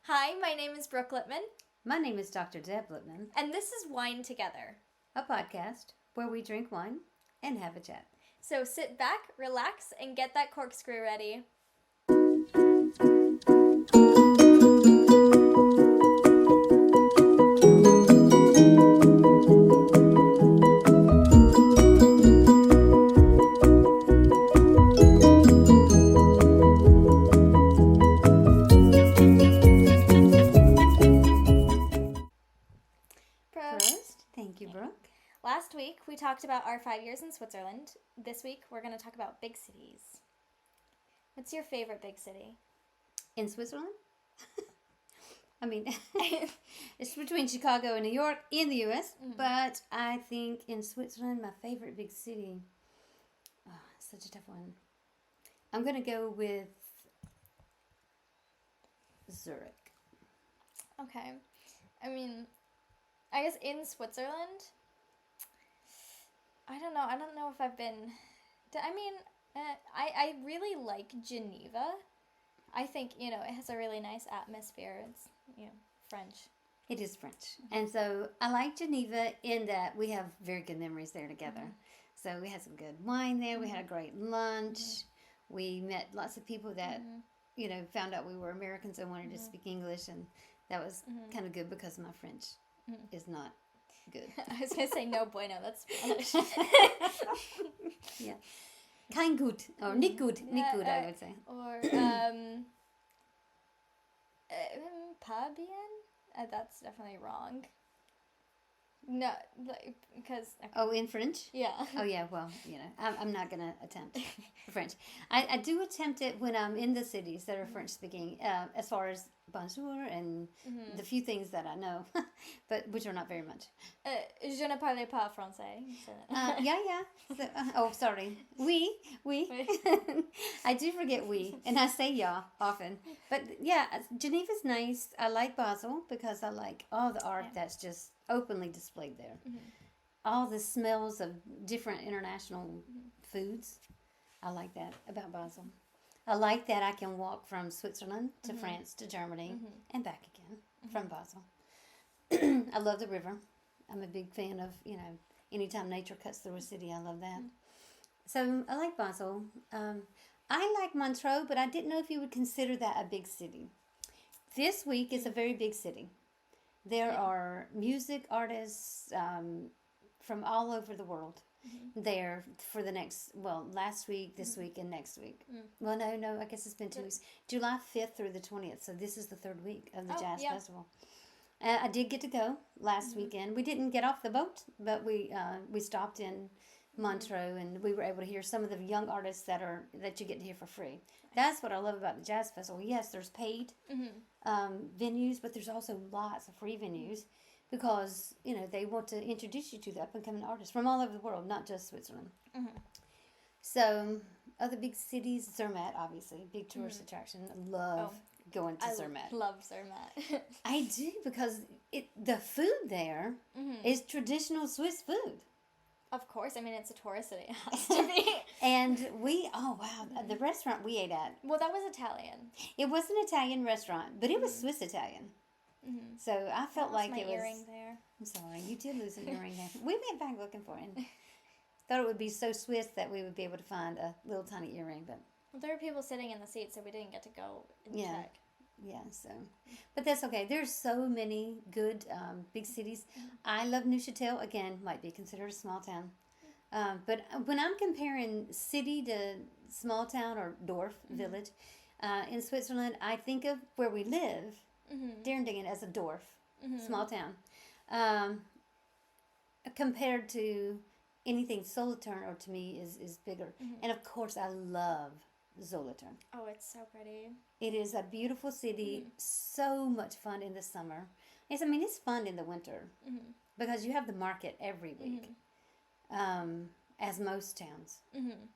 Hi, my name is Brooke Lipman, My name is Dr. Deb Lipman, and this is Wine Together. a podcast where we drink wine and have a chat. So sit back, relax, and get that corkscrew ready. First, thank you, Brooke. Last week, we talked about our 5 years in Switzerland. This week, we're going to talk about big cities. What's your favorite big city? In Switzerland? I mean, it's between Chicago and New York in the U.S., but I think in Switzerland, my favorite big city, such a tough one. I'm going to go with Zurich. Okay. I mean, I guess in Switzerland, I don't know if I've been... I really like Geneva. I think, it has a really nice atmosphere. It's, French. It is French. And so I like Geneva in that we have very good memories there together. So we had some good wine there. We had a great lunch. We met lots of people that, found out we were Americans and wanted to speak English. And that was kind of good because my French is not good. I was going to say no bueno, that's Spanish. Yeah. Kein gut. Or nicht gut. Nicht gut, I would say. Or, pas bien? That's definitely wrong. No, because... Okay. Oh, in French? Yeah. Oh, yeah, well, I'm not going to attempt French. I do attempt it when I'm in the cities that are French-speaking, as far as bonjour and the few things that I know, but which are not very much. Je ne parle pas français. Yeah. So, sorry. Oui. I do forget oui, and I say yeah often. But, yeah, Geneva's nice. I like Basel because I like all the art that's just openly displayed there. All the smells of different international foods. I like that about Basel. I like that I can walk from Switzerland to France to Germany and back again from Basel. I love the river. I'm a big fan of, anytime nature cuts through a city, I love that. So I like Basel. I like Montreux, but I didn't know if you would consider that a big city. This week is a very big city. There are music artists from all over the world there for the last week, this week, and next week. Well, no, I guess it's been 2 weeks. July 5th through the 20th, so this is the third week of the Jazz Festival. I did get to go last weekend. We didn't get off the boat, but we stopped in Montreux, and we were able to hear some of the young artists that you get to hear for free. That's what I love about the Jazz Festival. Yes, there's paid venues, but there's also lots of free venues because, they want to introduce you to the up-and-coming artists from all over the world, not just Switzerland. So, other big cities, Zermatt, obviously, big tourist attraction. I love going to Zermatt. I love Zermatt. I do because the food there is traditional Swiss food. Of course. I mean, it's a tourist city. It has to be. And the restaurant we ate at. Well, that was Italian. It was an Italian restaurant, but it was Swiss Italian. So I felt like it was... earring there. I'm sorry, you did lose an earring there. We went back looking for it. And thought it would be so Swiss that we would be able to find a little tiny earring, but... Well, there were people sitting in the seats, so we didn't get to go and check. Yeah, so... But that's okay. There's so many good big cities. I love Neuchâtel. Again, might be considered a small town. But when I'm comparing city to small town or Dorf, village, in Switzerland, I think of where we live, Dirndingen, as a Dorf, small town. Compared to anything Solothurn, or to me, is bigger. And of course, I love Solothurn. Oh, it's so pretty. It is a beautiful city, so much fun in the summer. It's fun in the winter because you have the market every week, as most towns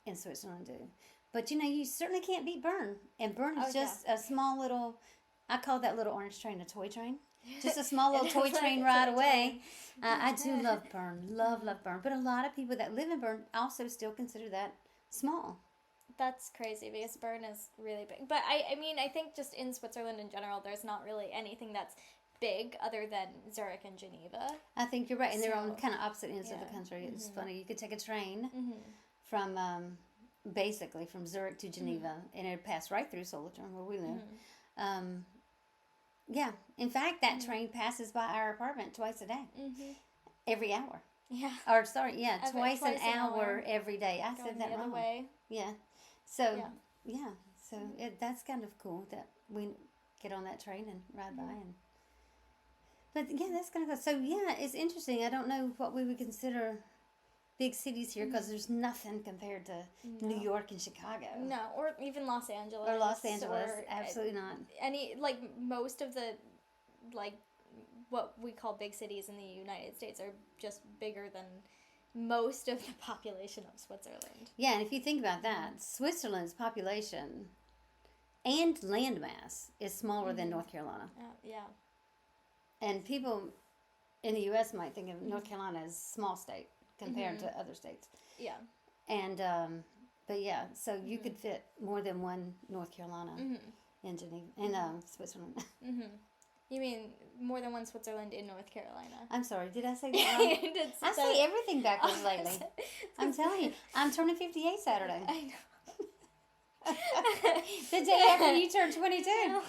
in Switzerland do. But, you certainly can't beat Bern. And Bern is just a small little, I call that little orange train a toy train. Just a small little toy train ride away. I do love Bern. Love Bern. But a lot of people that live in Bern also still consider that small. That's crazy because Bern is really big. But I mean, I think just in Switzerland in general, there's not really anything that's big other than Zurich and Geneva. I think you're right. And they're on So, kind of opposite ends of the yeah. country. It's funny. You could take a train Mm-hmm. from, basically, from Zurich to Geneva, and it'd pass right through Solothurn, where we live. Yeah. In fact, that train passes by our apartment twice a day. Every hour. Yeah. Or, sorry, yeah, twice an an hour hour. every day. I Going said that the other wrong. way. Yeah. So, Yeah. So, that's kind of cool that we get on that train and ride by. But, yeah, that's kind of cool. So, yeah, it's interesting. I don't know what we would consider big cities here because there's nothing compared to New York and Chicago. No, or even Los Angeles. Or Los Angeles. Or Absolutely not. any, like, most of the, like, what we call big cities in the United States are just bigger than most of the population of Switzerland. Yeah, and if you think about that, Switzerland's population and landmass is smaller than North Carolina. Yeah. And people in the U.S. might think of North Carolina as a small state compared to other states. Yeah. And, but yeah, so you could fit more than one North Carolina in Geneva, in Switzerland. You mean more than one Switzerland in North Carolina? I'm sorry, did I say that wrong? I say everything backwards lately. I'm telling you, I'm turning 58 Saturday. I know. The day after you turn 22.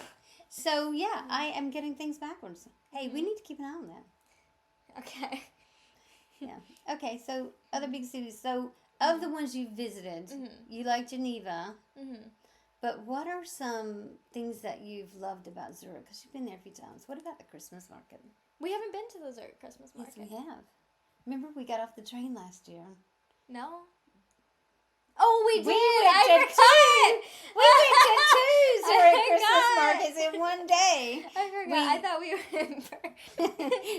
So, yeah, I am getting things backwards. Hey, we need to keep an eye on that. Okay. Yeah. Okay, so other big cities. So, of the ones you visited, you like Geneva. But what are some things that you've loved about Zurich? Because you've been there a few times. What about the Christmas market? We haven't been to the Zurich Christmas market. Yes, we have. Remember we got off the train last year? No? Oh, we did! I forgot! We went to 2 Zurich Christmas markets in one day. I forgot. I thought we were in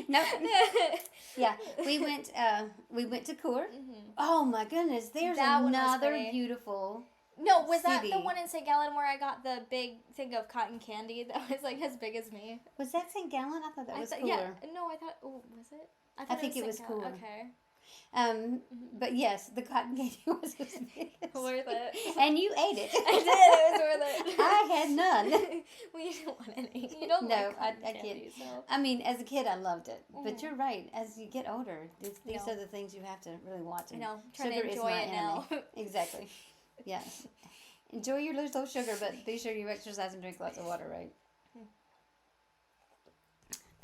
No. Yeah, we went to Cour. Oh my goodness, there's That one was another pretty. beautiful. No, was that city. the one in St. Gallen where I got the big thing of cotton candy that was like as big as me? Was that St. Gallen? I thought that was Cour. Yeah, no, I thought. Oh, was it? I think it was St. Gallen. Cour. Okay. But yes, the cotton candy was as big as Worth it. And you ate it. I did. It was worth it. I had none. Well, you didn't want any. You don't No, like cotton I candy, can't. so. I mean, as a kid, I loved it. But you're right. As you get older, these are the things you have to really watch. I know. Trying Sugar to is enjoy my it now. enemy. Exactly. Yes. Enjoy your little sugar, but be sure you exercise and drink lots of water, right?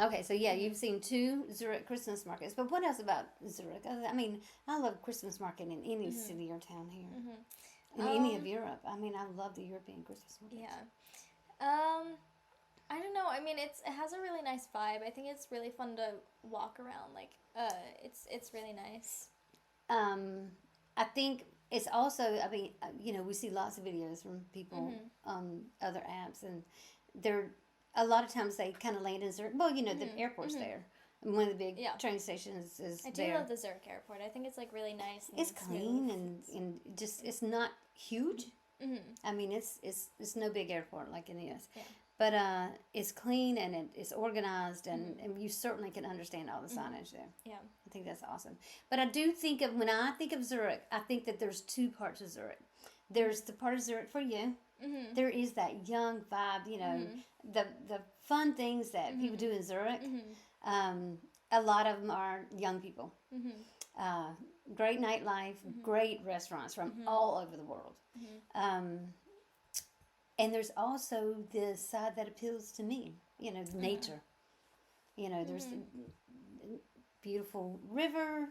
Okay, so yeah, you've seen 2 Zurich Christmas markets. But what else about Zurich? I mean, I love Christmas market in any city or town here. In any of Europe. I mean, I love the European Christmas markets. Yeah. I don't know. I mean, it has a really nice vibe. I think it's really fun to walk around. Like, it's really nice. I think it's also, I mean, we see lots of videos from people on other apps, and they're, a lot of times they kind of land in Zurich. Well, the airport's there. And one of the big train stations is there. I do love the Zurich airport. I think it's, like, really nice and it's clean and just, it's not huge. I mean, it's no big airport like in the U.S. Yeah. But it's clean and it's organized and you certainly can understand all the signage there. Yeah. I think that's awesome. But I do think when I think of Zurich, I think that there's 2 parts of Zurich. There's the part of Zurich for you. There is that young vibe, the fun things that people do in Zurich. A lot of them are young people. Great nightlife, great restaurants from all over the world. And there's also the side that appeals to me, nature. There's the beautiful river,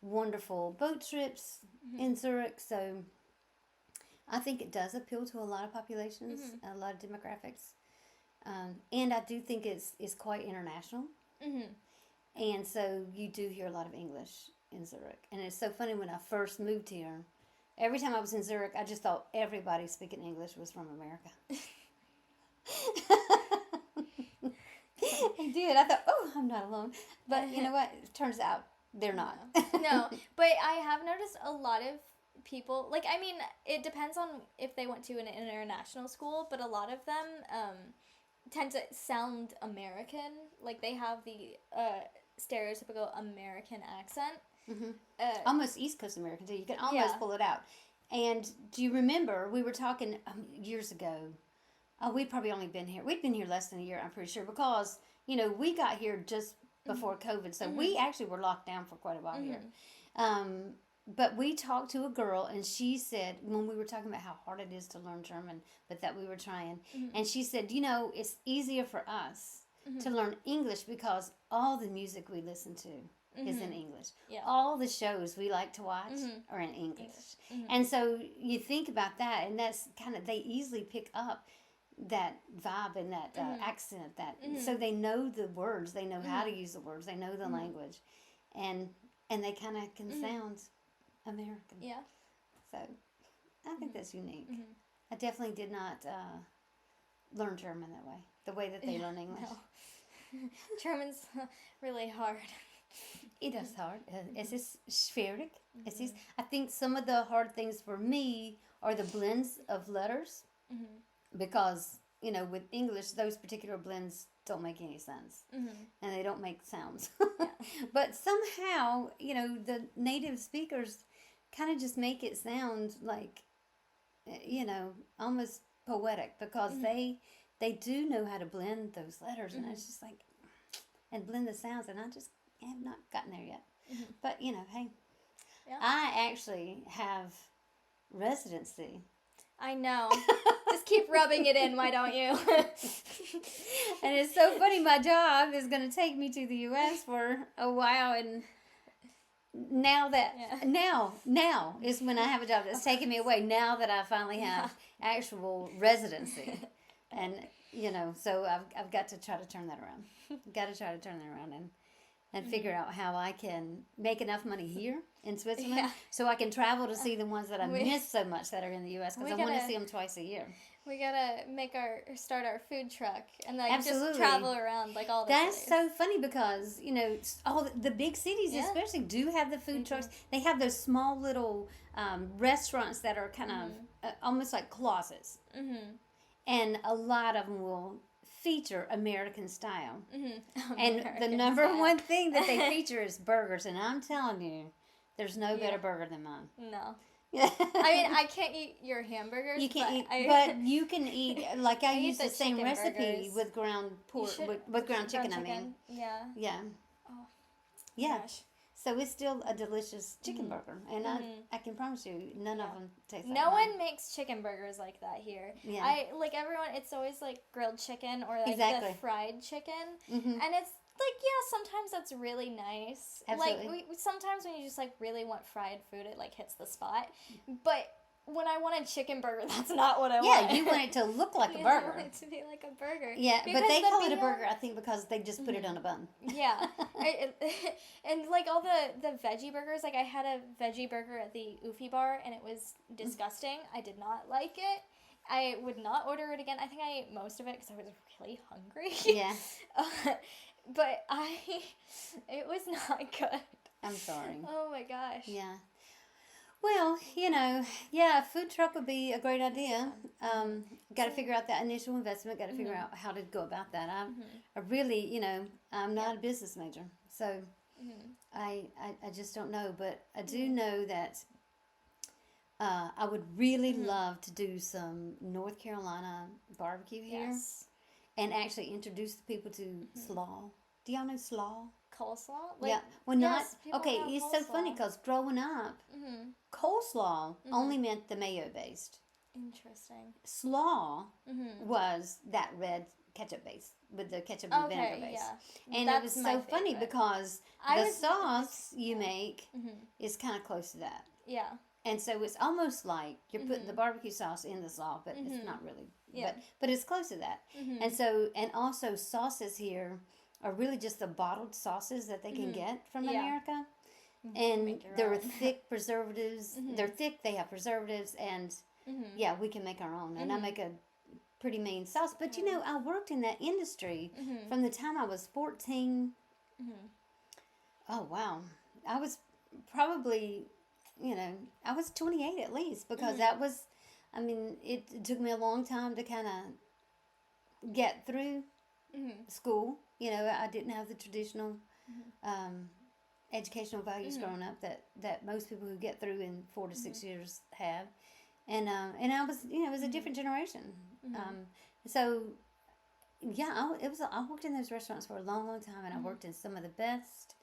wonderful boat trips in Zurich. So I think it does appeal to a lot of populations, a lot of demographics. And I do think it's quite international. And so you do hear a lot of English in Zurich. And it's so funny, when I first moved here, every time I was in Zurich, I just thought everybody speaking English was from America. I did. I thought, oh, I'm not alone. But you know what? It turns out they're not. No, but I have noticed a lot of people, like, I mean, it depends on if they went to an international school, but a lot of them tend to sound American. Like, they have the stereotypical American accent. Almost East Coast American, too. You can almost pull it out. And do you remember we were talking years ago? We'd probably only been here. We'd been here less than a year, I'm pretty sure, because we got here just before COVID, so we actually were locked down for quite a while here. But we talked to a girl, and she said, when we were talking about how hard it is to learn German, but that we were trying, and she said, it's easier for us to learn English because all the music we listen to is in English. Yeah. All the shows we like to watch are in English. And so you think about that, and that's they easily pick up that vibe and that accent, so they know the words, they know how to use the words, they know the language, and they kind of can sound American. Yeah. So I think that's unique. I definitely did not learn German that way, the way that they learn English. No. German's really hard. It is hard. Es ist schwierig. I think some of the hard things for me are the blends of letters, because with English those particular blends don't make any sense, and they don't make sounds. Yeah. But somehow the native speakers kind of just make it sound like almost poetic, because they do know how to blend those letters, and it's just and blend the sounds, and I just have not gotten there yet. But hey, Yeah. I actually have residency. I know. Just keep rubbing it in, why don't you? And it's so funny, my job is going to take me to the U.S. for a while, and now is when I have a job that's taking me away, now that I finally have actual residency. And, so I've got to try to turn that around. And figure out how I can make enough money here in Switzerland so I can travel to see the ones that I miss so much that are in the U.S. because I want to see them twice a year. We gotta start our food truck and Absolutely. Just travel around all the That's cities. so funny because all the big cities especially do have the food trucks. They have those small little restaurants that are kind of almost like closets, and a lot of them will feature American style. And the number one thing that they feature is burgers, and I'm telling you, there's no better burger than mine. No. I mean, I can't eat your hamburgers. You can't eat, but you can eat. Like I use the same recipe burgers. with ground pork, with ground chicken. I mean, yeah. Oh, Oh, yeah. gosh. So it's still a delicious chicken burger, and I can promise you, none of them taste like No mine. one makes chicken burgers like that here. Yeah. Everyone. It's always grilled chicken or Exactly. the fried chicken, Mm-hmm. and it's sometimes that's really nice. Absolutely. Sometimes when you just really want fried food, it hits the spot. But when I want a chicken burger, that's not what I want. Yeah, you want it to look like a burger. I want it to be like a burger. Yeah, Because but they call it a Beyond- burger, I think, because they just put it on a bun. Yeah. And all the veggie burgers, I had a veggie burger at the Oofy bar, and it was disgusting. I did not like it. I would not order it again. I think I ate most of it because I was really hungry. Yeah. But it was not good. I'm sorry. Oh my gosh. Yeah. Well, a food truck would be a great idea. Got to figure out that initial investment. Got to figure out how to go about that. I really, I'm not a business major, so I just don't know. But I do know that I would really love to do some North Carolina barbecue here, Yes. and actually introduce the people to slaw. Do y'all know slaw? Coleslaw? Yeah. Well, yes, people okay. have It's so funny coleslaw. because growing up, coleslaw only meant the mayo based. Interesting. Slaw was that red ketchup base with the ketchup and vinegar base. Yeah. And That's it was my so funny favorite. because I the was- sauce you make is kind of close to that. Yeah. And so it's almost like you're putting the barbecue sauce in the slaw, but it's not really. Yeah. But it's close to that. And so, and also sauces here are really just the bottled sauces that they can get from Yeah. America. And Make your they're own. thick preservatives. They're thick, they have preservatives, and yeah, we can make our own. And I make a pretty mean sauce. But I worked in that industry from the time I was 14. Oh, wow. I was probably, I was 28 at least, because that was, it took me a long time to kind of get through school. I didn't have the traditional educational values growing up that most people who get through in 4 to 6 years have, and I was it was a different generation, so yeah, I worked in those restaurants for a long, long time, and I worked in some of the best,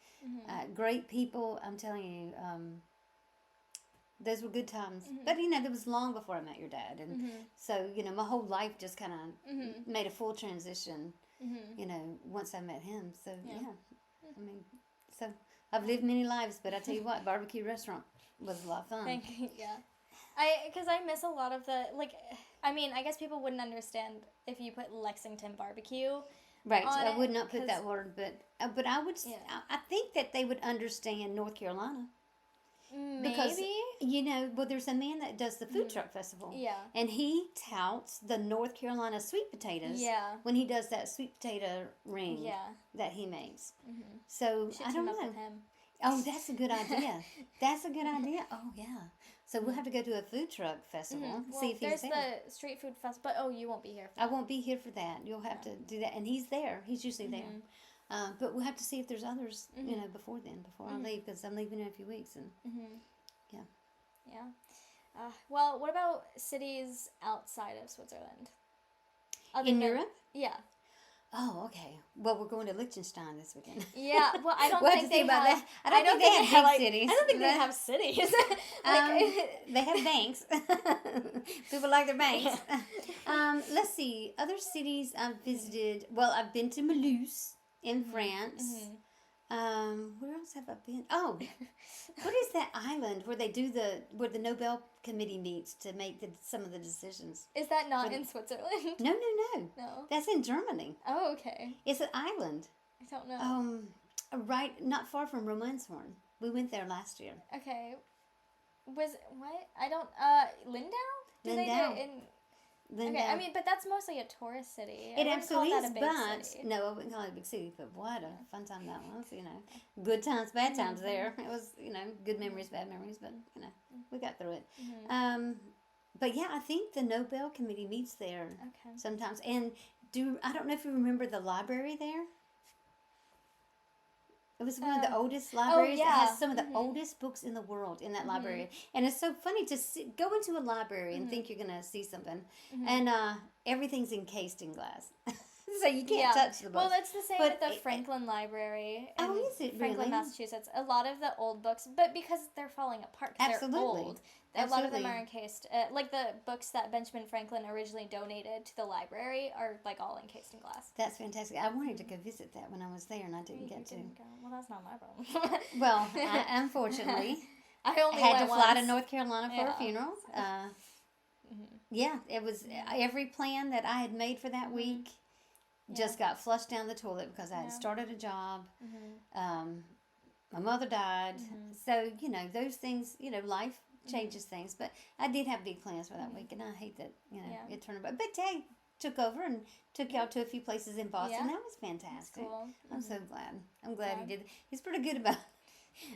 great people. I'm telling you, those were good times. But that was long before I met your dad, and so my whole life just kind of made a full transition. Once I met him. So yeah, I mean, so I've lived many lives, but I tell you what, barbecue restaurant was a lot of fun. Thank you. Yeah. Because I miss a lot of the, I guess people wouldn't understand if you put Lexington barbecue. Right, I would not put that word, but I would. Yeah. I think that they would understand North Carolina. Maybe. Because, there's a man that does the food truck festival. Yeah. And he touts the North Carolina sweet potatoes. Yeah. When he does that sweet potato ring that he makes. So, I don't know. With him. Oh, that's a good idea. That's a good idea. Oh, yeah. So we'll have to go to a food truck festival, see if he's there. There's the street food festival, but you won't be here for that. I won't be here for that. You'll have to do that. And he's there. He's usually there. But we'll have to see if there's others, before I leave, because I'm leaving in a few weeks. And yeah. Well, what about cities outside of Switzerland? In Europe? Yeah. Oh, okay. Well, we're going to Liechtenstein this weekend. Yeah. Well, I don't we'll think they have. That. I don't think they have big cities. I don't think they have cities. They have banks. People like their banks. Let's see. Other cities I've visited. Well, I've been to Mulhouse in France. Where else have I been? Oh, what is that island where they do where the Nobel Committee meets to make some of the decisions? Is that not in Switzerland? No. No. That's in Germany. Oh, okay. It's an island. I don't know. Right, not far from Romanshorn. We went there last year. Okay. What? I don't. Lindau? Lindau. Okay, I mean, but that's mostly a tourist city. It absolutely is, but city. no, I wouldn't call it a big city. But what a fun time that was! Good times, bad times. There, it was. Good memories, bad memories, but we got through it. But yeah, I think the Nobel Committee meets there sometimes. And I don't know if you remember the library there. It was one of the oldest libraries. It has some of the oldest books in the world in that library. And it's so funny to go into a library and think you're going to see something. And everything's encased in glass. So you can't touch the books. Well, that's the same with the Franklin Library in is it Franklin, really? Massachusetts. A lot of the old books, but because they're falling apart, because they're old. A lot of them are encased. Like the books that Benjamin Franklin originally donated to the library are all encased in glass. That's fantastic. I wanted to go visit that when I was there, and I didn't get to. Well, that's not my problem. Well, unfortunately, I only had to fly once. to North Carolina for a funeral. Yeah, it was every plan that I had made for that week just got flushed down the toilet because I had started a job. My mother died. So, those things, life changes things. But I did have big plans for that week, and I hate that, it turned about. But Dad took over and took y'all to a few places in Boston. That was fantastic. Cool. I'm so glad. I'm glad he did. He's pretty good about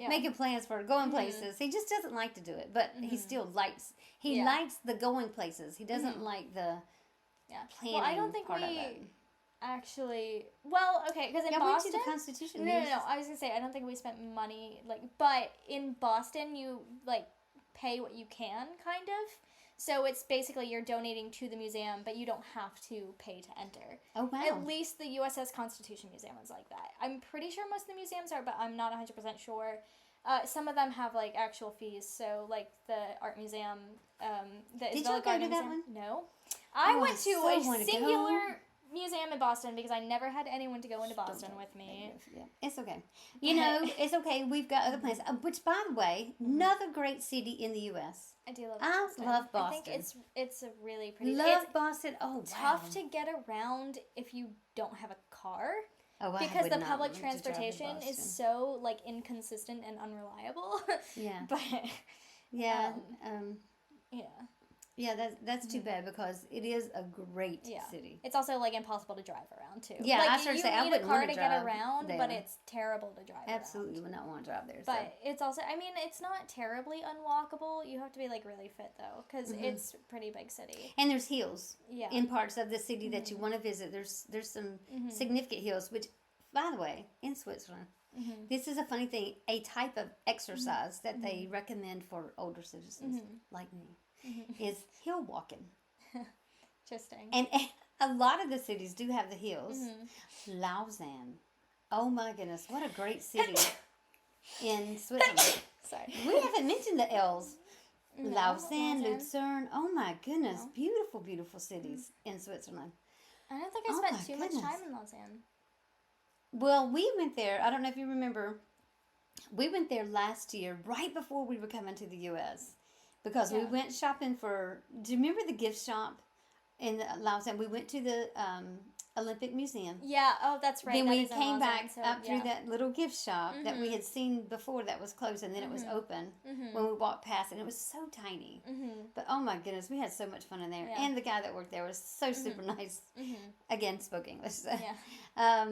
making plans for going places. He just doesn't like to do it, but he still likes. He likes the going places. He doesn't like the planning. Well, I don't think part we of it. Actually, well, okay, because in Boston, went to the Constitution. No. I was gonna say I don't think we spent money but in Boston you pay what you can, kind of. So it's basically you're donating to the museum, but you don't have to pay to enter. Oh, wow. At least the USS Constitution Museum is like that. I'm pretty sure most of the museums are, but I'm not 100% sure. Some of them have actual fees. So the art museum, the Did Isabella you go Gardner to that Museum. one? No, I went to a singular go. museum in Boston because I never had anyone to go into Boston with me. Yeah, it's okay. It's okay. We've got other plans. Which, by the way, another great city in the U.S. I do love Boston. I love Boston. I think it's a really pretty. Love Boston. Oh, wow. Tough to get around if you don't have a car. Oh, because the public transportation is so inconsistent and unreliable. Yeah. But yeah. Yeah. Yeah, that's too bad because it is a great city. It's also impossible to drive around too. Yeah, I started to say I wouldn't want want to to get drive around, there. but it's terrible to drive. Absolutely around. would not want to drive there. But it's also, it's not terribly unwalkable. You have to be really fit though, because it's a pretty big city. And there's hills. Yeah. In parts of the city that you want to visit, there's some significant hills, which by the way, in Switzerland, this is a funny thing. A type of exercise that they recommend for older citizens like me is hill walking. Interesting. And a lot of the cities do have the hills. Lausanne. Oh my goodness, what a great city in Switzerland. Sorry. We haven't mentioned the L's. No, Lausanne, Lucerne. Oh my goodness, beautiful, beautiful cities in Switzerland. I don't think I spent too much time in Lausanne. Well, we went there. I don't know if you remember. We went there last year, right before we were coming to the U.S. Because we went shopping for. Do you remember the gift shop in Lausanne? We went to the Olympic Museum. Yeah. Oh, that's right. Then that we is in came Lausanne, back so, up through that little gift shop that we had seen before that was closed, and then it was open when we walked past, and it was so tiny. But oh my goodness, we had so much fun in there. Yeah. And the guy that worked there was so super nice. Again, spoke English. So. Yeah.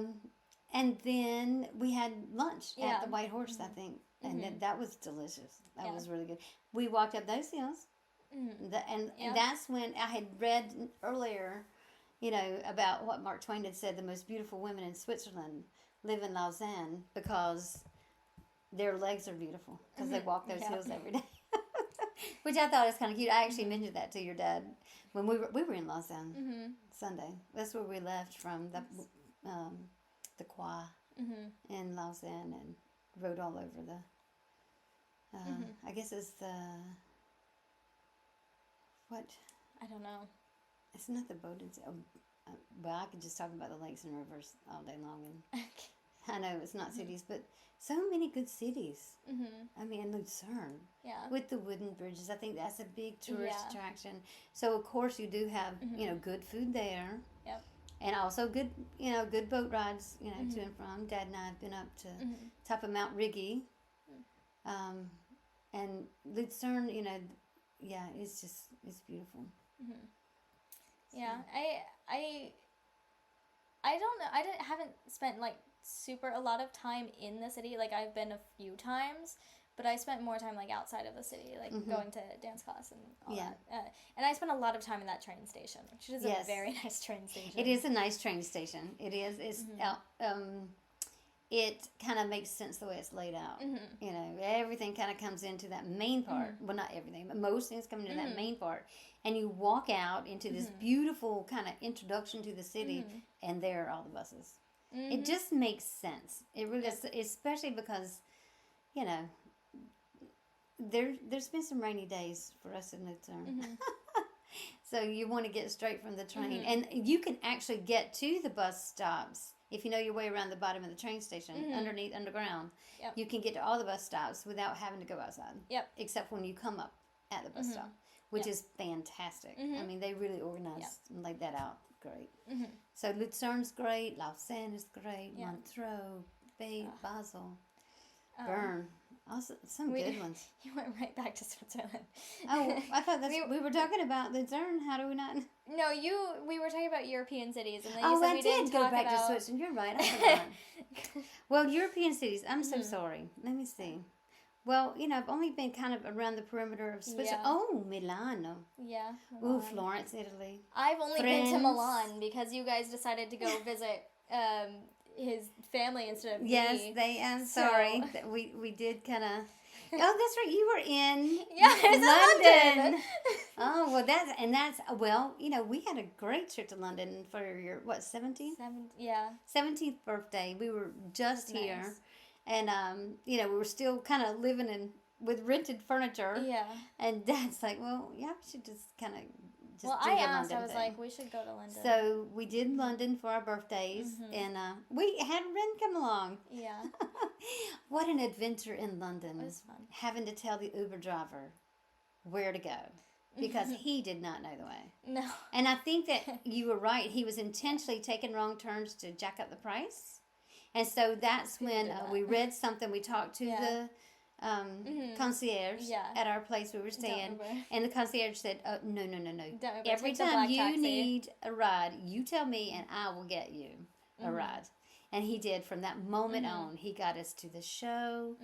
And then we had lunch at the White Horse, I think. And that was delicious. That was really good. We walked up those hills. And that's when I had read earlier, about what Mark Twain had said, the most beautiful women in Switzerland live in Lausanne because their legs are beautiful because they walk those hills every day. Which I thought was kind of cute. I actually mentioned that to your dad when we were in Lausanne Sunday. That's where we left from the Croix in Lausanne and rode all over the. I guess it's the what? I don't know. It's not the Bowdoin. Well, I could just talk about the lakes and rivers all day long, and I know it's not cities, but so many good cities. I mean, Lucerne, with the wooden bridges. I think that's a big tourist attraction. So of course you do have good food there. Yep. And also good good boat rides to and from. Dad and I have been up to top of Mount Rigi, and Lucerne. It's beautiful. Yeah, I don't know. I haven't spent like a lot of time in the city. Like I've been a few times, but I spent more time like outside of the city, like going to dance class and all that. And I spent a lot of time in that train station, which is a very nice train station. It is a nice train station. It is. It's it kind of makes sense the way it's laid out. Everything kind of comes into that main part. Well, not everything, but most things come into that main part. And you walk out into this beautiful kind of introduction to the city, and there are all the buses. It just makes sense. It really does, especially because, there's been some rainy days for us in Lucerne. So you want to get straight from the train. And you can actually get to the bus stops. If you know your way around the bottom of the train station, underground, you can get to all the bus stops without having to go outside. Except when you come up at the bus stop, which is fantastic. I mean, they really organized and laid that out great. So Lucerne's great, Lausanne is great, Montreux, Basel, Bern. Also, some good ones. You went right back to Switzerland. Oh, I thought we were talking about Lucerne. How do we not? No, we were talking about European cities, and then you said we did go back to Switzerland. You're right. I forgot. Well, European cities. I'm so sorry. Let me see. Well, I've only been kind of around the perimeter of Switzerland. Oh, Milano. Yeah. Milan. Ooh, Florence, Italy. I've only been to Milan because you guys decided to go visit his family instead of me. Yes, I'm sorry. We did kind of. Oh, that's right. You were in London. Oh, well, we had a great trip to London for your 17th? 17th birthday. We were just here. Nice. And we were still kind of living with rented furniture. Yeah. And Dad's like, well, we should just kind of do I the asked. London I was thing. like, we should go to London. So we did London for our birthdays, and we had Ren come along. Yeah. What an adventure in London! It was fun. Having to tell the Uber driver where to go because he did not know the way. No. And I think that you were right. He was intentionally taking wrong turns to jack up the price. And so that's when we read something. We talked to the concierge at our place we were staying. And the concierge said, no. Every time you need a ride, you tell me and I will get you a ride. And he did. From that moment on, he got us to the show.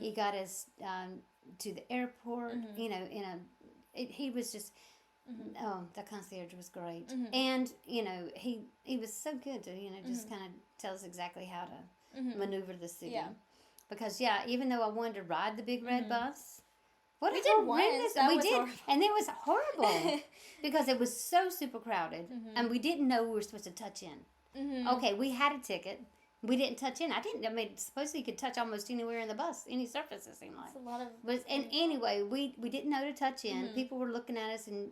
He got us to the airport. He was just the concierge was great. Mm-hmm. And, he was so good to, just kind of tell us exactly how to maneuver the city. Yeah. Because, even though I wanted to ride the big red bus, we did once. We did, and it was horrible because it was so super crowded, and we didn't know we were supposed to touch in. Okay, we had a ticket. We didn't touch in. I mean, supposedly you could touch almost anywhere in the bus, any surface, it seemed like. It's a lot of... And anyway, we didn't know to touch in. People were looking at us and,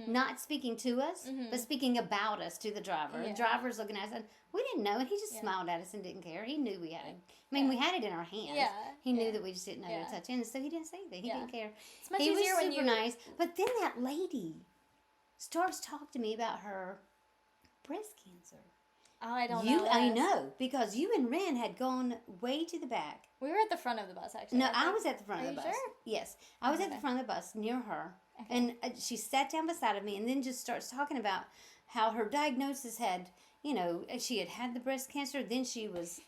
not speaking to us, but speaking about us to the driver. Yeah. The driver's looking at us, and we didn't know, and he just smiled at us and didn't care. He knew we had it. I mean, we had it in our hands. Yeah. He knew that we just didn't know to touch in, so he didn't say anything. He didn't care. It's much he easier was when super nice. But then that lady starts talking to me about her breast cancer. Oh, I don't know. I know, because you and Ren had gone way to the back. We were at the front of the bus, actually. No, I was at the front of the bus. Sure? Yes, I was at the front of the bus near her, and she sat down beside of me, and then just starts talking about how her diagnosis had, she had the breast cancer. Then she was,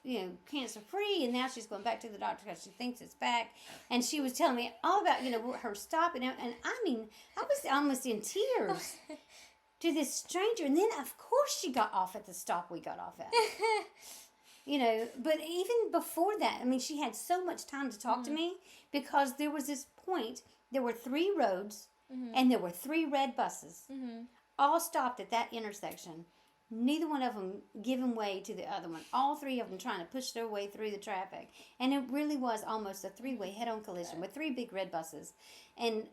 cancer free, and now she's going back to the doctor because she thinks it's back. And she was telling me all about, her stop, and I mean, I was almost in tears. To this stranger, and then of course she got off at the stop we got off at. But even before that, I mean, she had so much time to talk to me because there was this point, there were 3 roads and there were 3 red buses all stopped at that intersection. Neither one of them giving way to the other one. All 3 of them trying to push their way through the traffic. And it really was almost a 3-way head-on collision with 3 big red buses. And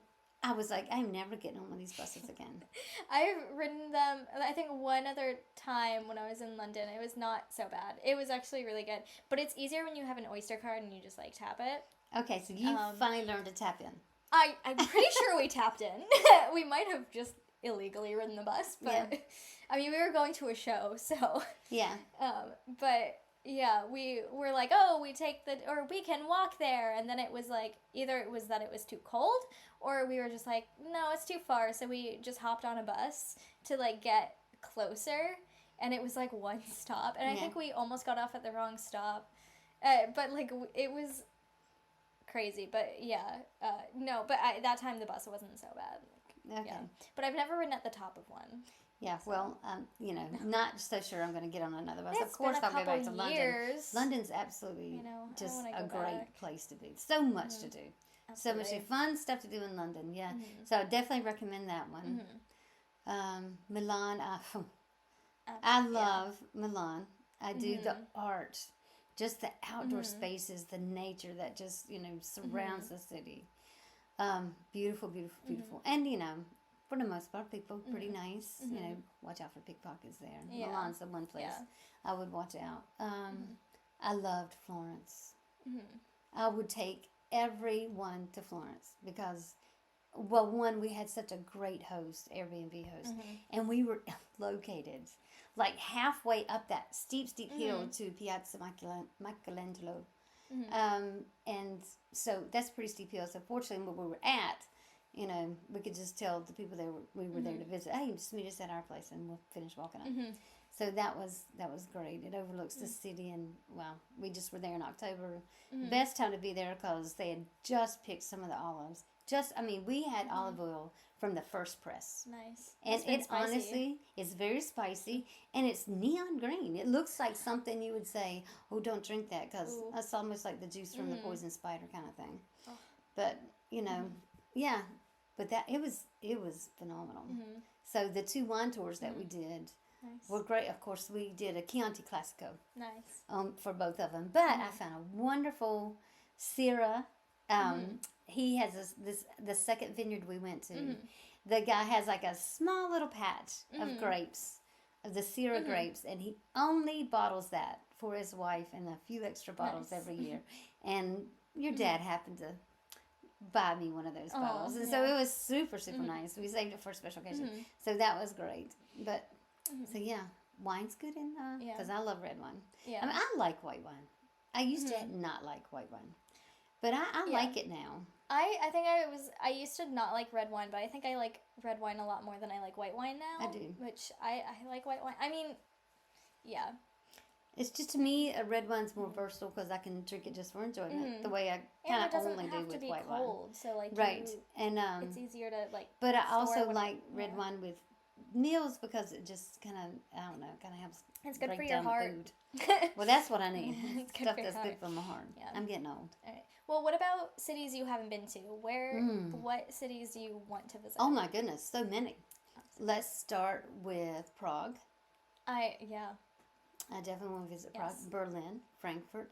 I was like, I'm never getting on one of these buses again. I've ridden them, I think one other time when I was in London. It was not so bad. It was actually really good. But it's easier when you have an Oyster card and you just, tap it. Okay, so you finally learned to tap in. I'm pretty sure we tapped in. We might have just illegally ridden the bus. But, I mean, we were going to a show, so... Yeah. But... Yeah, we were like, we we can walk there. And then it was like, either it was that it was too cold, or we were just like, no, it's too far. So we just hopped on a bus to, get closer. And it was, 1 stop. And I think we almost got off at the wrong stop. But, it was crazy. But, no, but that time the bus wasn't so bad. Okay. Yeah. But I've never ridden at the top of one. Yeah, well, not so sure I'm going to get on another bus. It's of course, been a I'll go back to couple London. years. London's absolutely just I a wanna go great back. place to be. So much to do. Absolutely. So much fun stuff to do in London, yeah. So I definitely recommend that one. Milan, I love Milan. I do the art, just the outdoor spaces, the nature that just, surrounds the city. Beautiful, beautiful, beautiful. And, for the most part, people pretty nice. Watch out for pickpockets there. Yeah. Milan's the one place I would watch out. I loved Florence. I would take everyone to Florence because, well, one, we had such a great host, Airbnb host, and we were located halfway up that steep hill to Piazza Michelangelo. And so that's a pretty steep hill. So fortunately, where we were at, we could just tell the people we were there to visit, hey, just meet us at our place and we'll finish walking up. So that was great. It overlooks the city, and we just were there in October. Best time to be there because they had just picked some of the olives. We had olive oil from the first press. Nice. And it honestly is very spicy, and it's neon green. It looks like something you would say, oh, don't drink that because it's almost like the juice from the poison spider kind of thing. Oh. But, yeah. But it was phenomenal. So the 2 wine tours that we did were great. Of course, we did a Chianti Classico. Nice. For both of them. But I found a wonderful Syrah. He has the second vineyard we went to. The guy has a small little patch of grapes, of the Syrah grapes, and he only bottles that for his wife and a few extra bottles every year. And your dad happened to buy me one of those bottles. And so it was super, super nice. We saved it for a special occasion. So that was great. But, so yeah, wine's good because I love red wine. Yeah. I like white wine. I used to not like white wine. But I like it now. I think I used to not like red wine, but I think I like red wine a lot more than I like white wine now. I do. Which I like white wine. I mean, yeah. It's just, to me, a red wine's more versatile because I can drink it just for enjoyment, the way I kind of only do with white wine. Cold, so like right, and it's easier to like. But I also like red wine with meals because it just kind of, I don't know, kind of helps. It's good break for your down heart. Food. Well, that's what I need. It's good Stuff for your that's heart. good for my heart. Yeah. I'm getting old. All right. Well, what about cities you haven't been to? What cities do you want to visit? Oh my goodness, so many. Let's start with Prague. I definitely want to visit Prague. Berlin, Frankfurt,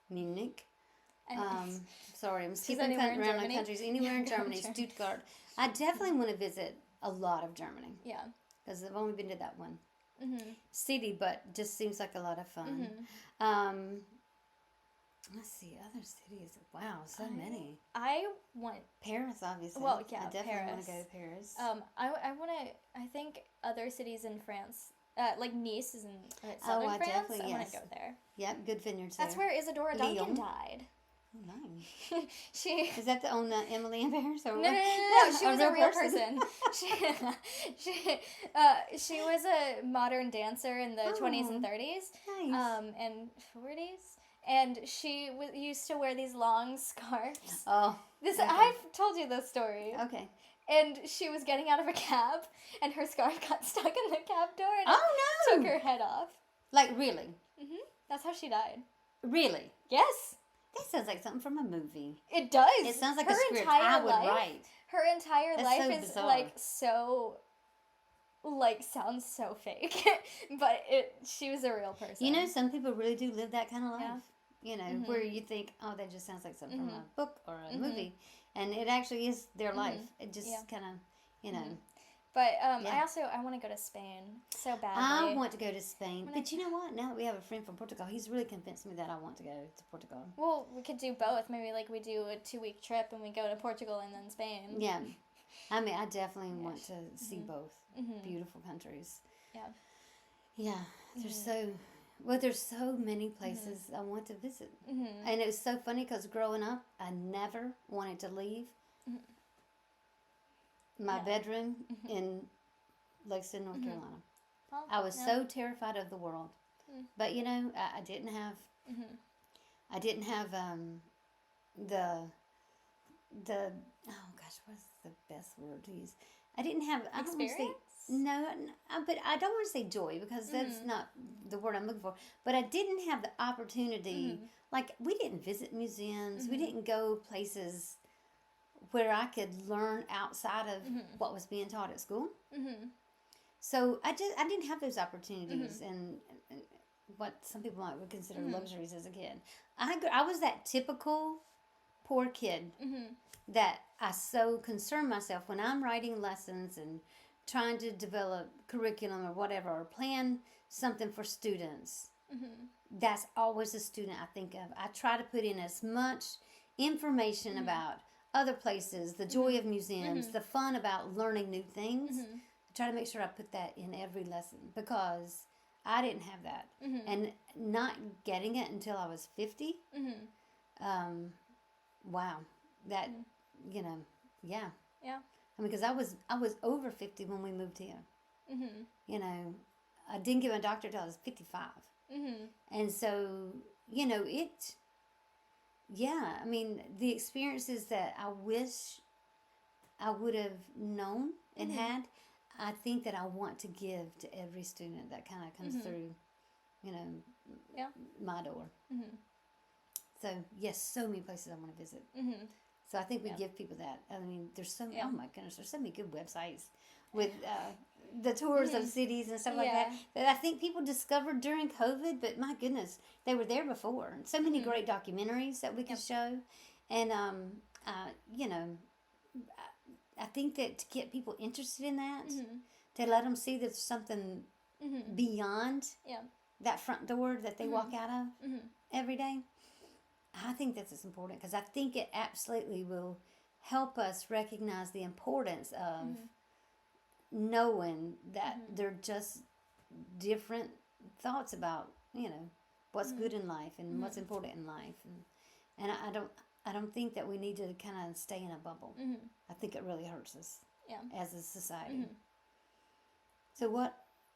Munich. Sorry, I'm skipping around the countries. Anywhere in Germany, Stuttgart. I definitely want to visit a lot of Germany. Yeah. Because I've only been to that one city, but just seems like a lot of fun. Let's see, other cities. Wow, so many. I want Paris, obviously. Well, yeah, I definitely want to go to Paris. I want to. I think other cities in France, like Nice is in southern France. I want to go there. Yep, good vineyards. That's where Isadora Duncan died. Oh, nice. Is that on Emily in Paris? Or no. She was a real person. She was a modern dancer in the 20s and 30s. Nice. And 40s. And she used to wear these long scarves. Oh. I've told you this story. Okay. And she was getting out of a cab, and her scarf got stuck in the cab door, and took her head off. Like, really? Mm-hmm. That's how she died. Really? Yes. That sounds like something from a movie. It does. It sounds like a script I would write. Her entire life is bizarre. Sounds so fake. But she was a real person. You know, some people really do live that kind of life. Yeah. You know, where you think, oh, that just sounds like something from a book or a movie. And it actually is their life. It just kind of, you know. But I want to go to Spain so badly. I want to go to Spain. But you know what? Now that we have a friend from Portugal, he's really convinced me that I want to go to Portugal. Well, we could do both. Maybe we do a 2-week trip and we go to Portugal and then Spain. Yeah. I mean, I definitely want to see both beautiful countries. Yeah. Yeah. There's so many places I want to visit. And it was so funny because growing up, I never wanted to leave my bedroom in Lexington, North Carolina. Oh, I was so terrified of the world. But, you know, I didn't have the oh gosh, what's the best word to use? I didn't have experience. But I don't want to say joy because that's not the word I'm looking for. But I didn't have the opportunity. Like, we didn't visit museums. We didn't go places where I could learn outside of what was being taught at school. So I didn't have those opportunities and what some people would consider luxuries as a kid. I was that typical poor kid that I so concern myself when I'm writing lessons and trying to develop curriculum or whatever, or plan something for students. That's always the student I think of. I try to put in as much information about other places, the joy of museums, the fun about learning new things. I try to make sure I put that in every lesson because I didn't have that. And not getting it until I was 50, wow. That, you know, yeah. Yeah. I mean, because I was over 50 when we moved here. You know, I didn't get my doctorate until I was 55. And so, you know, I mean, the experiences that I wish I would have known and had, I think that I want to give to every student that kind of comes through, you know, my door. So, yes, so many places I want to visit. So I think we give people that. I mean, there's so many, oh my goodness, there's so many good websites with the tours of cities and stuff like that I think people discovered during COVID, but my goodness, they were there before. And so many great documentaries that we could show. And, you know, I think that to get people interested in that, to let them see there's something beyond that front door that they walk out of every day, I think that's as important because I think it absolutely will help us recognize the importance of knowing that they're just different thoughts about, you know, what's good in life and what's important in life. And I don't think that we need to kind of stay in a bubble. I think it really hurts us as a society. So what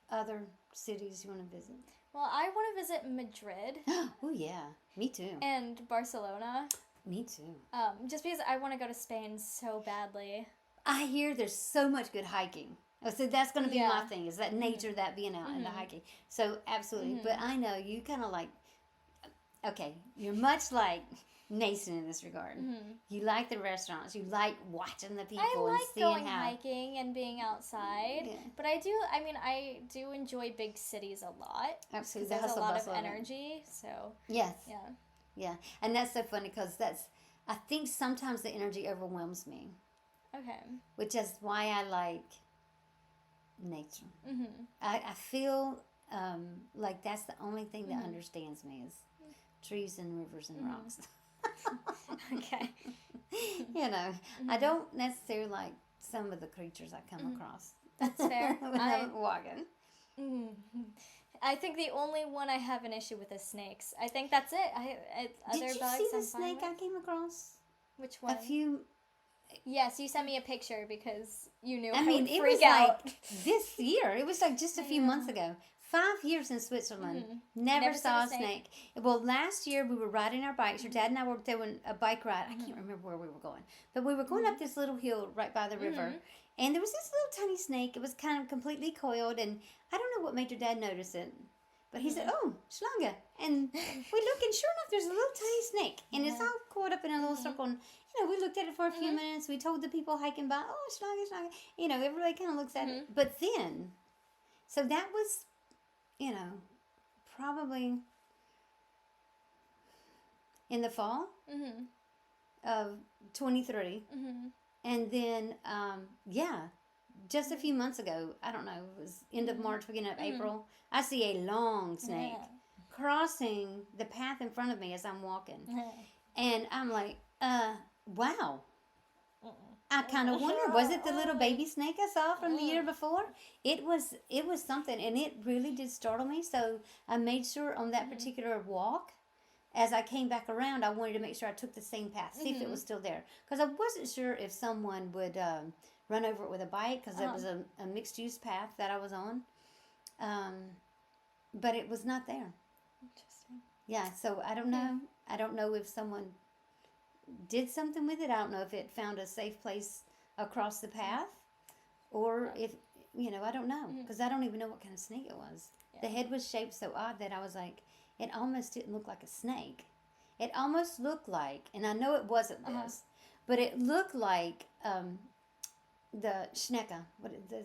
other cities you want to visit? Well, I want to visit Madrid. Oh, yeah. Me too. And Barcelona. Me too. Just because I want to go to Spain so badly. I hear there's so much good hiking. So that's going to be my thing, is that nature, that being out and the hiking. So, absolutely. But I know you kind of like, okay, you're much like Nason in this regard. You like the restaurants. You like watching the people I like and seeing going how... hiking and being outside. Yeah. But I do enjoy big cities a lot. Absolutely. There's a lot of energy. So, yes. Yeah. Yeah. And that's so funny because I think sometimes the energy overwhelms me. Okay. Which is why I like nature. I feel like that's the only thing that understands me is trees and rivers and rocks. Okay. You know, I don't necessarily like some of the creatures I come across. That's fair. When I'm walking. I think the only one I have an issue with is snakes. I think that's it. Did you see the snake I came across? Which one? A few... Yes, you sent me a picture because you knew I mean, would it freak was out. like this year. It was like just a few months ago. 5 years in Switzerland. Never saw a snake. Well, last year we were riding our bikes. Your dad and I were doing a bike ride. I can't remember where we were going. But we were going up this little hill right by the river. And there was this little tiny snake. It was kind of completely coiled. And I don't know what made your dad notice it. But he said, "Oh, Schlange." And we look, and sure enough, there's a little tiny snake. And it's all caught up in a little circle. And, you know, we looked at it for a few minutes. We told the people hiking by, "Oh, Schlange, Schlange." You know, everybody kind of looks at it. But then, so that was, you know, probably in the fall of 23. And then, just a few months ago, I don't know, it was end of March, beginning of April, I see a long snake crossing the path in front of me as I'm walking. And I'm like, wow. I kind of wonder, was it the little baby snake I saw from the year before? It was something, and it really did startle me. So I made sure on that particular walk, as I came back around, I wanted to make sure I took the same path, see if it was still there. Because I wasn't sure if someone would run over it with a bike, because it was a mixed-use path that I was on. But it was not there. Interesting. Yeah, so I don't know. I don't know if someone did something with it. I don't know if it found a safe place across the path, or if, you know, I don't know, because I don't even know what kind of snake it was. Yeah. The head was shaped so odd that I was like, it almost didn't look like a snake. It almost looked like, and I know it wasn't this, but it looked like the Schnecke.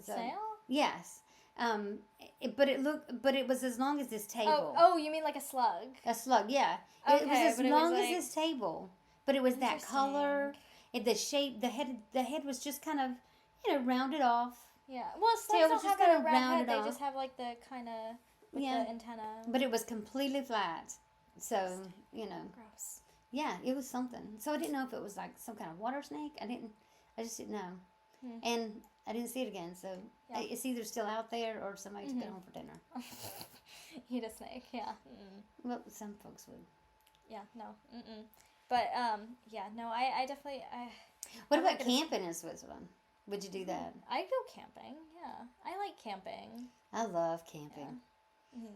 Snail? Yes. But it was as long as this table. Oh, you mean like a slug? A slug, yeah. Okay, it was as long like... as this table. But it was that color, the shape, the head was just kind of, you know, rounded off. Yeah. Well, slugs don't have a round head. They just have like the kind of the antenna. But it was completely flat. So, you know. Gross. Yeah, it was something. So I didn't know if it was like some kind of water snake. I just didn't know. And I didn't see it again. So it's either still out there or somebody took it home for dinner. Eat a snake, yeah. Well, some folks would. Yeah, no. But, no, I definitely... What about camping in Switzerland? Would you do that? I go camping, yeah. I like camping. I love camping. Yeah.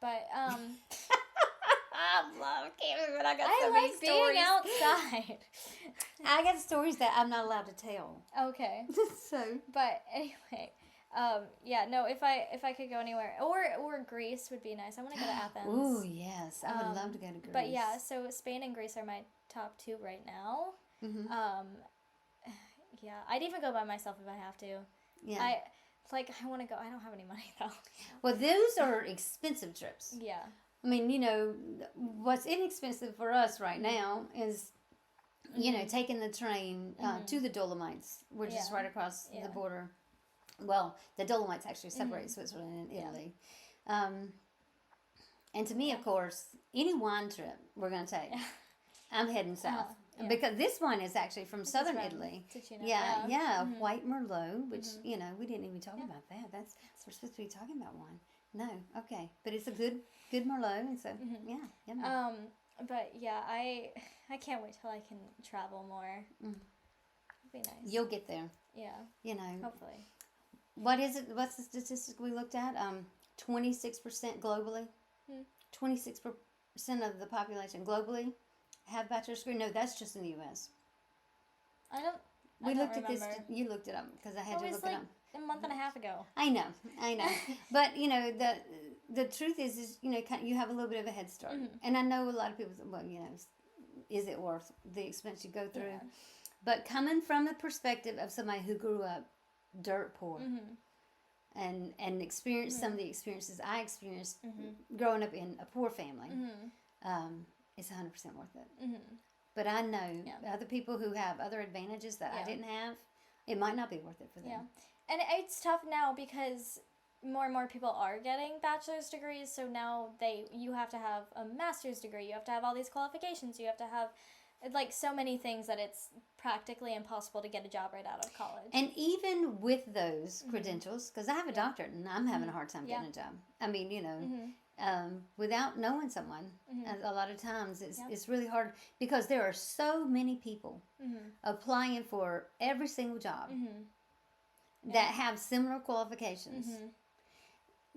But, I love camping, but I got so many stories. I like being outside. I got stories that I'm not allowed to tell. Okay. So. But, anyway... no, if I could go anywhere, or Greece would be nice. I want to go to Athens. Ooh, yes, I would love to go to Greece. But yeah, so Spain and Greece are my top two right now. Yeah, I'd even go by myself if I have to. Yeah. I want to go. I don't have any money though. Well, those are expensive trips. Yeah. I mean, you know, what's inexpensive for us right now is, you know, taking the train to the Dolomites, which is right across the border. Well, the Dolomites actually separate Switzerland and Italy. And to me, of course, any wine trip we're going to take, I'm heading south. Because this one is actually from southern Italy. Ticino, yeah. White Merlot, which, you know, we didn't even talk about that. We're supposed to be talking about wine. No, okay. But it's a good Merlot, and so, yeah. But, yeah, I can't wait till I can travel more. It'll be nice. You'll get there. Yeah. You know. Hopefully. What is it? What's the statistic we looked at? 26% globally. 26% of the population globally have bachelor's degree. No, that's just in the U.S. I don't. We I don't looked at remember. this. You looked it up because I had to It was look it like up. a month and a half ago. I know. But the truth is you have a little bit of a head start, and I know a lot of people say, well, is it worth the expense you go through? Yeah. But coming from the perspective of somebody who grew up dirt poor, and experienced some of the experiences I experienced growing up in a poor family, it's 100% worth it. But I know other people who have other advantages that I didn't have, it might not be worth it for them. Yeah. And it's tough now because more and more people are getting bachelor's degrees, so now you have to have a master's degree, you have to have all these qualifications, you have to have like so many things that it's practically impossible to get a job right out of college. And even with those credentials, because I have a doctorate and I'm having a hard time getting a job. I mean, without knowing someone, a lot of times it's really hard because there are so many people applying for every single job that have similar qualifications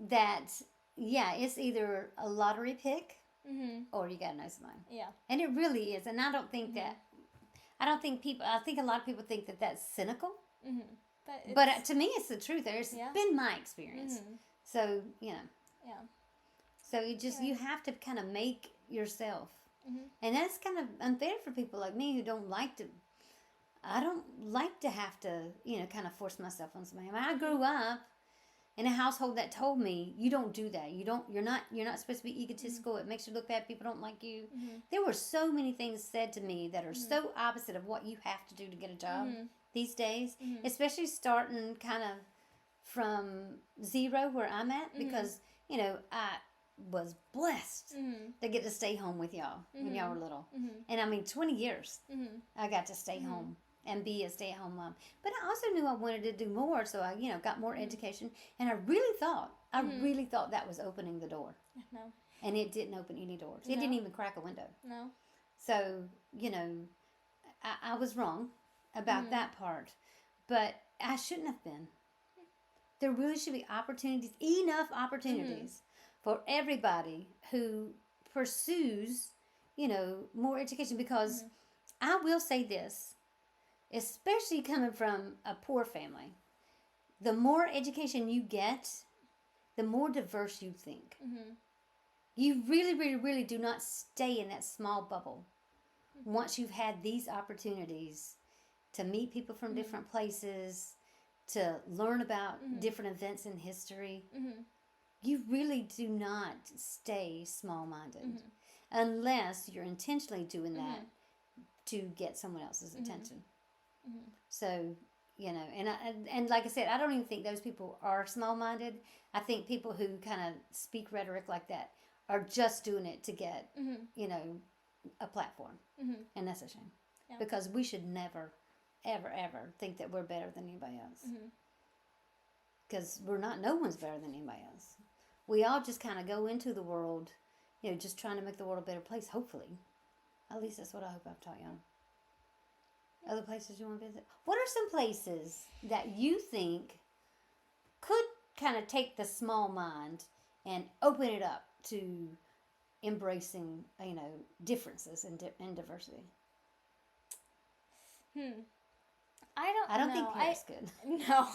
that, it's either a lottery pick or you gotta know somebody. Yeah. And it really is. And I don't think that, I think a lot of people think that that's cynical. But to me, it's the truth. There's been my experience. So, Yeah. So you have to kind of make yourself. And that's kind of unfair for people like me who don't like to, I don't like to have to, kind of force myself on somebody. I mean, I grew up in a household that told me, you don't do that. You're not supposed to be egotistical. It makes you look bad. People don't like you. There were so many things said to me that are so opposite of what you have to do to get a job these days, especially starting kind of from zero where I'm at, because, I was blessed to get to stay home with y'all when y'all were little. And I mean, 20 years I got to stay home and be a stay-at-home mom. But I also knew I wanted to do more, so I, got more education. And I really thought that was opening the door. No. And it didn't open any doors. It didn't even crack a window. No. So, I was wrong about that part. But I shouldn't have been. There really should be enough opportunities for everybody who pursues, more education. Because I will say this, especially coming from a poor family, the more education you get, the more diverse you think. You really, really, really do not stay in that small bubble once you've had these opportunities to meet people from different places, to learn about different events in history. You really do not stay small-minded unless you're intentionally doing that to get someone else's attention. So, and like I said, I don't even think those people are small-minded. I think people who kind of speak rhetoric like that are just doing it to get, a platform. And that's a shame. Yeah. Because we should never, ever, ever think that we're better than anybody else. Because we're not, no one's better than anybody else. We all just kind of go into the world, just trying to make the world a better place, hopefully. At least that's what I hope I've taught y'all. Other places you want to visit? What are some places that you think could kind of take the small mind and open it up to embracing, differences and diversity? I don't think Paris could. No.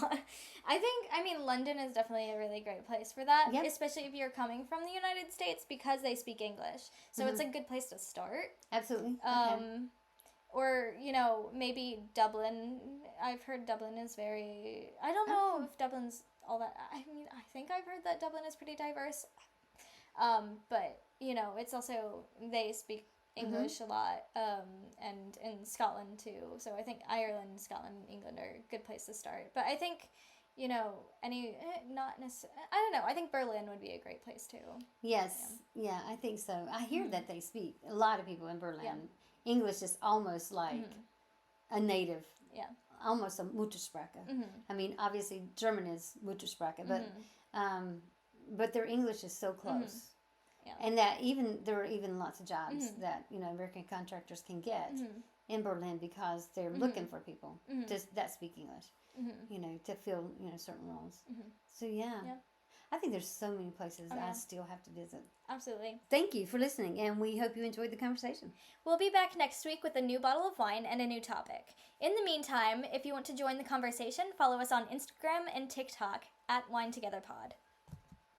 I mean, London is definitely a really great place for that, Yep. especially if you're coming from the United States, because they speak English. So it's a good place to start. Absolutely. Okay. Or, maybe Dublin. I've heard Dublin is very... I don't know if Dublin's all that... I mean, I think I've heard that Dublin is pretty diverse. But, it's also... They speak English a lot. And in Scotland, too. So I think Ireland, Scotland, England are a good place to start. But I think... not necessarily... I don't know. I think Berlin would be a great place, too. Yes. Yeah, I think so. I hear that they speak... A lot of people in Berlin... English is almost like a native, almost a Muttersprache. I mean, obviously German is Muttersprache, but their English is so close, and that there are even lots of jobs that American contractors can get in Berlin because they're looking for people that speak English, to fill certain roles. So yeah. I think there's so many places yeah. I still have to visit. Absolutely. Thank you for listening, and we hope you enjoyed the conversation. We'll be back next week with a new bottle of wine and a new topic. In the meantime, if you want to join the conversation, follow us on Instagram and TikTok @WineTogetherPod.